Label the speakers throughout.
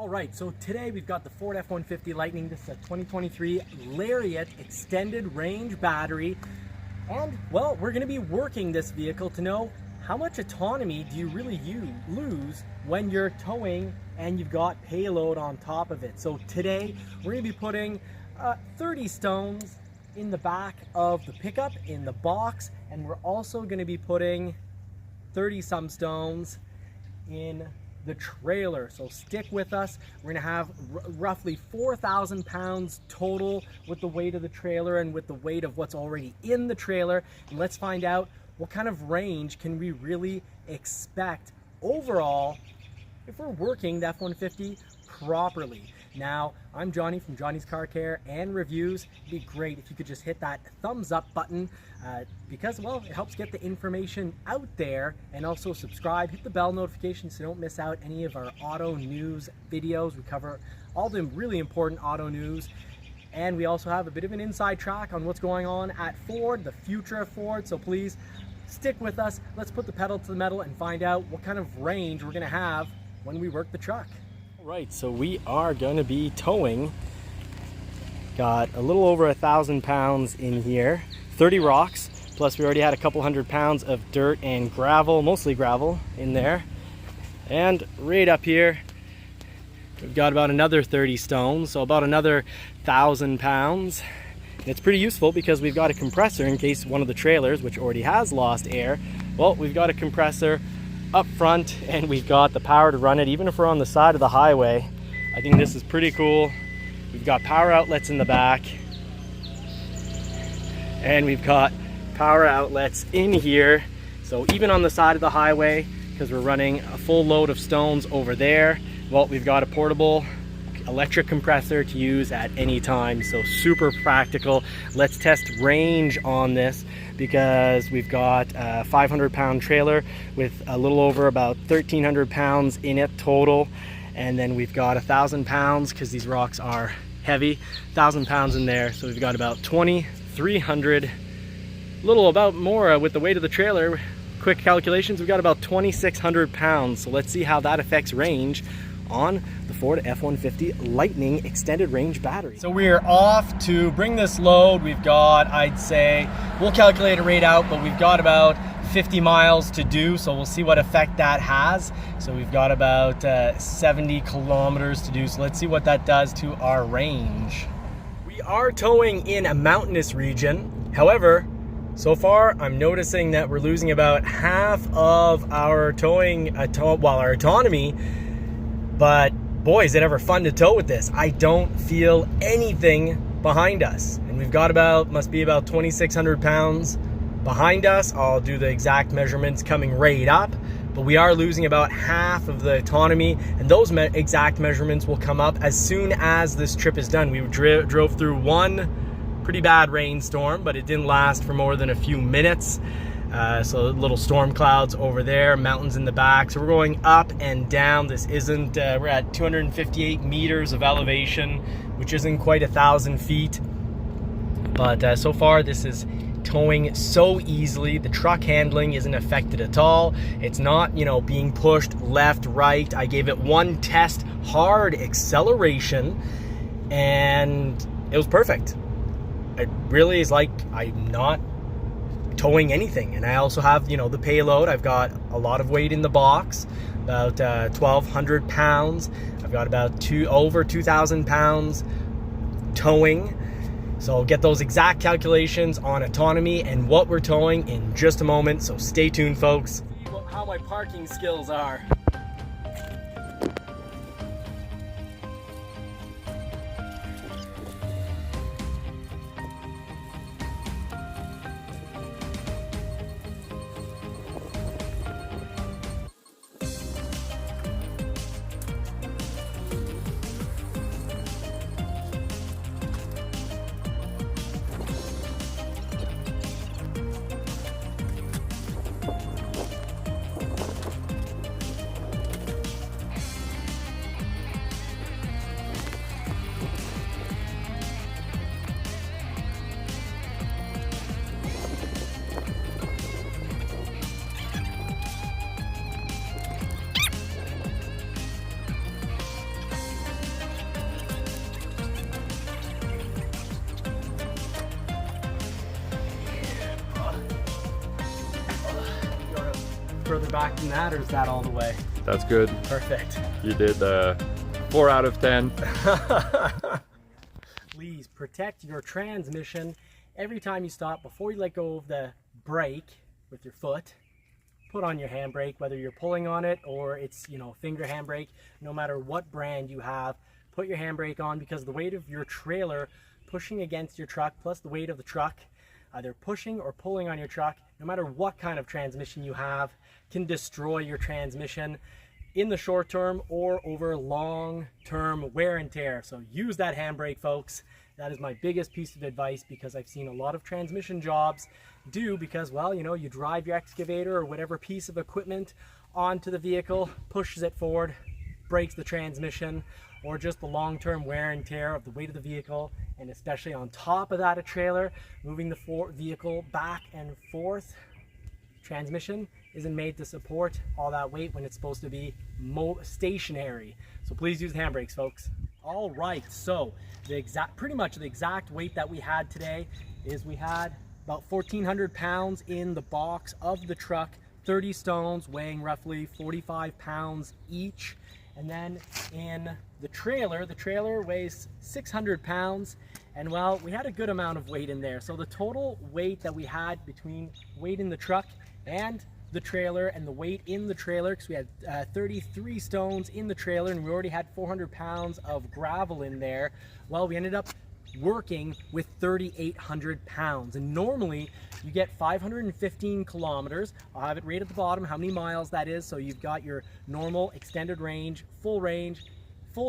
Speaker 1: All right, so today we've got the Ford F150 Lightning. This is a 2023 Lariat extended range battery. And, well, we're gonna be working this vehicle to know how much autonomy do you really lose when you're towing and you've got payload on top of it. So today we're gonna be putting 30 stones in the back of the pickup, in the box, and we're also gonna be putting 30 some stones in the trailer. So stick with us. We're gonna have roughly 4,000 pounds total with the weight of the trailer and with the weight of what's already in the trailer. And let's find out what kind of range can we really expect overall if we're working the F-150 properly. Now, I'm Johnny from Johnny's Car Care and Reviews. It'd be great if you could just hit that thumbs up button because, well, it helps get the information out there, and also subscribe, hit the bell notification so you don't miss out any of our auto news videos. We cover all the really important auto news, and we also have a bit of an inside track on what's going on at Ford, the future of Ford, so please stick with us. Let's put the pedal to the metal and find out what kind of range we're gonna have when we work the truck. Right, so we are going to be towing. Got a little over 1,000 pounds in here, 30 rocks, plus we already had a couple 100 pounds of dirt and gravel, mostly gravel in there. And right up here, we've got about another 30 stones, so about another 1,000 pounds. And it's pretty useful because we've got a compressor in case one of the trailers, which already has lost air, well, we've got a compressor up front and we've got the power to run it even if we're on the side of the highway. I think this is pretty cool. We've got power outlets in the back and we've got power outlets in here, so even on the side of the highway, because we're running a full load of stones over there, well, we've got a portable electric compressor to use at any time, so super practical. Let's test range on this because we've got a 500-pound trailer with a little over about 1,300 pounds in it total, and then we've got 1,000 pounds because these rocks are heavy, 1,000 pounds in there, so we've got about 2,300, little about more with the weight of the trailer. Quick calculations, we've got about 2,600 pounds, so let's see how that affects range on the Ford F-150 Lightning extended range battery. So we're off to bring this load. We've got, I'd say, we'll calculate a rate out, but we've got about 50 miles to do, so we'll see what effect that has. So we've got about 70 kilometers to do, so let's see what that does to our range. We are towing in a mountainous region. However, so far I'm noticing that we're losing about half of our our autonomy. But boy, is it ever fun to tow with this. I don't feel anything behind us. And we've got must be about 2,600 pounds behind us. I'll do the exact measurements coming right up. But we are losing about half of the autonomy. And those exact measurements will come up as soon as this trip is done. We drove through one pretty bad rainstorm, but it didn't last for more than a few minutes. So little storm clouds over there, mountains in the back. So we're going up and down. This isn't, we're at 258 meters of elevation, which isn't quite 1,000 feet. But so far this is towing so easily. The truck handling isn't affected at all. It's not, being pushed left, right. I gave it one test hard acceleration and it was perfect. It really is like I'm not towing anything. And I also have, the payload. I've got a lot of weight in the box, about 1,200 pounds. I've got about over 2,000 pounds towing. So I'll get those exact calculations on autonomy and what we're towing in just a moment. So stay tuned, folks. See how my parking skills are. further back than that, or is that all the way?
Speaker 2: That's good.
Speaker 1: Perfect.
Speaker 2: You did 4 out of 10.
Speaker 1: Please protect your transmission every time you stop. Before you let go of the brake with your foot, put on your handbrake, whether you're pulling on it or it's, you know, finger handbrake. No matter what brand you have, put your handbrake on, because the weight of your trailer pushing against your truck, plus the weight of the truck either pushing or pulling on your truck, no matter what kind of transmission you have, can destroy your transmission in the short term or over long term wear and tear. So use that handbrake, folks. That is my biggest piece of advice, because I've seen a lot of transmission jobs because, well, you know, you drive your excavator or whatever piece of equipment onto the vehicle, pushes it forward, breaks the transmission, or just the long-term wear and tear of the weight of the vehicle, and especially on top of that a trailer, moving the vehicle back and forth. Transmission isn't made to support all that weight when it's supposed to be stationary. So please use handbrakes, folks. All right, so pretty much the exact weight that we had today is we had about 1,400 pounds in the box of the truck, 30 stones weighing roughly 45 pounds each. And then in the trailer weighs 600 pounds. And well, we had a good amount of weight in there. So the total weight that we had between weight in the truck and the trailer, and the weight in the trailer, because we had 33 stones in the trailer and we already had 400 pounds of gravel in there, well, we ended up working with 3,800 pounds. And normally you get 515 kilometers. I'll have it right at the bottom how many miles that is. So you've got your normal extended range, full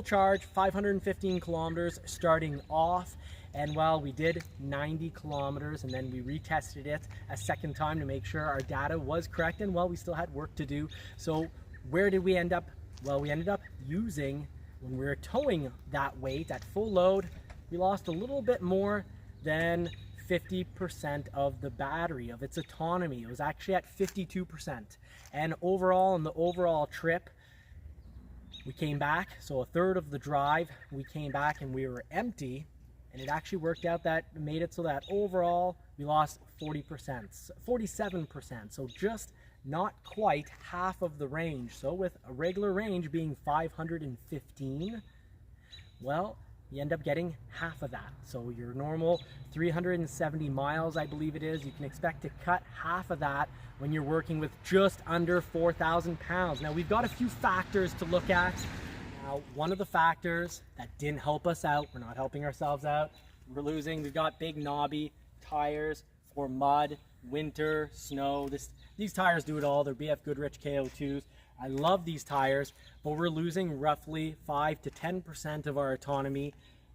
Speaker 1: charge, 515 kilometers starting off. And well, we did 90 kilometers and then we retested it a second time to make sure our data was correct, and well, we still had work to do. So where did we end up? Well, we ended up using, when we were towing that weight at full load, we lost a little bit more than 50% of the battery, of its autonomy. It was actually at 52%. And overall, in the overall trip, we came back, so a third of the drive, we came back and we were empty. And it actually worked out that made it so that overall we lost 47%. So just not quite half of the range. So with a regular range being 515, well, you end up getting half of that. So your normal 370 miles, I believe it is, you can expect to cut half of that when you're working with just under 4,000 pounds. Now we've got a few factors to look at. Now, one of the factors that didn't help us out, we're not helping ourselves out, we've got big knobby tires for mud, winter, snow. These tires do it all. They're BF Goodrich KO2s. I love these tires, but we're losing roughly 5 to 10% of our autonomy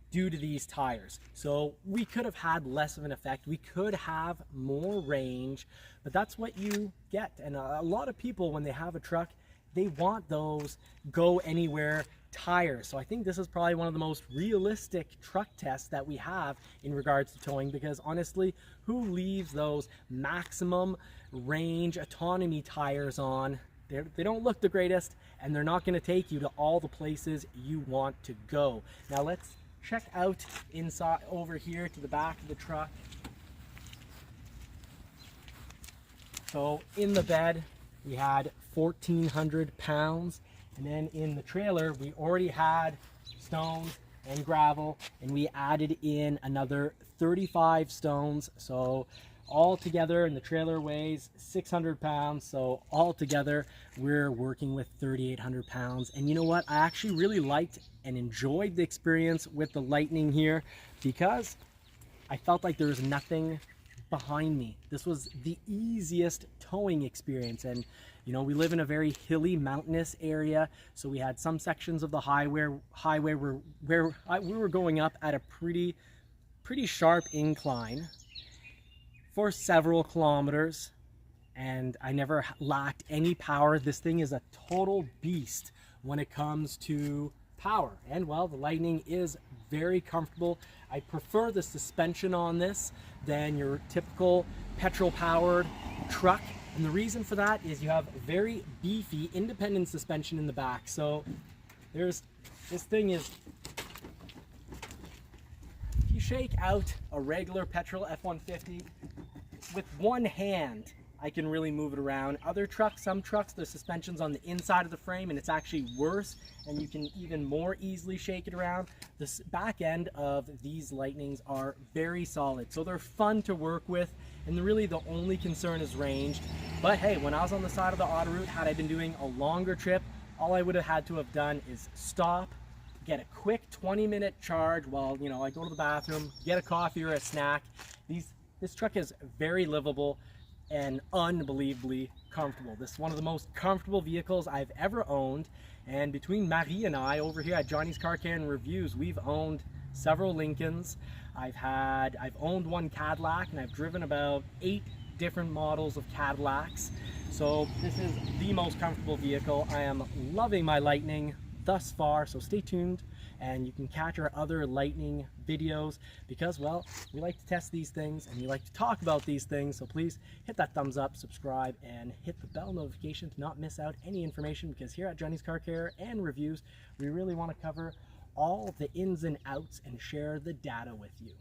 Speaker 1: due to these tires. So we could have had less of an effect. We could have more range, but that's what you get. And a lot of people, when they have a truck, they want those go anywhere tires. So I think this is probably one of the most realistic truck tests that we have in regards to towing, because honestly, who leaves those maximum range autonomy tires on? They don't look the greatest, and they're not going to take you to all the places you want to go. Now let's check out inside over here to the back of the truck. So in the bed we had 1,400 pounds, and then in the trailer we already had stones and gravel, and we added in another 35 stones. So all together, and the trailer weighs 600 pounds, so all together we're working with 3,800 pounds. And you know what, I actually really liked and enjoyed the experience with the Lightning here, because I felt like there was nothing behind me. This was the easiest towing experience. And you know, we live in a very hilly, mountainous area, so we had some sections of the highway where we were going up at a pretty sharp incline for several kilometers, and I never lacked any power. This thing is a total beast when it comes to power, and well, the Lightning is very comfortable. I prefer the suspension on this than your typical petrol powered truck, and the reason for that is you have very beefy independent suspension in the back. So this thing is, if you shake out a regular petrol F-150 with one hand, I can really move it around. Other trucks, some trucks, the suspension's on the inside of the frame and it's actually worse, and you can even more easily shake it around. The back end of these Lightnings are very solid, so they're fun to work with, and really the only concern is range. But hey, when I was on the side of the auto route, had I been doing a longer trip, all I would have had to have done is stop, get a quick 20-minute charge while, you know, I go to the bathroom, get a coffee or a snack. This truck is very livable and unbelievably comfortable. This is one of the most comfortable vehicles I've ever owned, and between Marie and I over here at Johnny's Car Care and Reviews, we've owned several Lincolns. I've owned one Cadillac, and I've driven about 8 different models of Cadillacs. So this is the most comfortable vehicle. I am loving my Lightning thus far, so stay tuned and you can catch our other Lightning videos, because, well, we like to test these things and we like to talk about these things. So please hit that thumbs up, subscribe, and hit the bell notification to not miss out any information, because here at Johnny's Car Care and Reviews, we really want to cover all the ins and outs and share the data with you.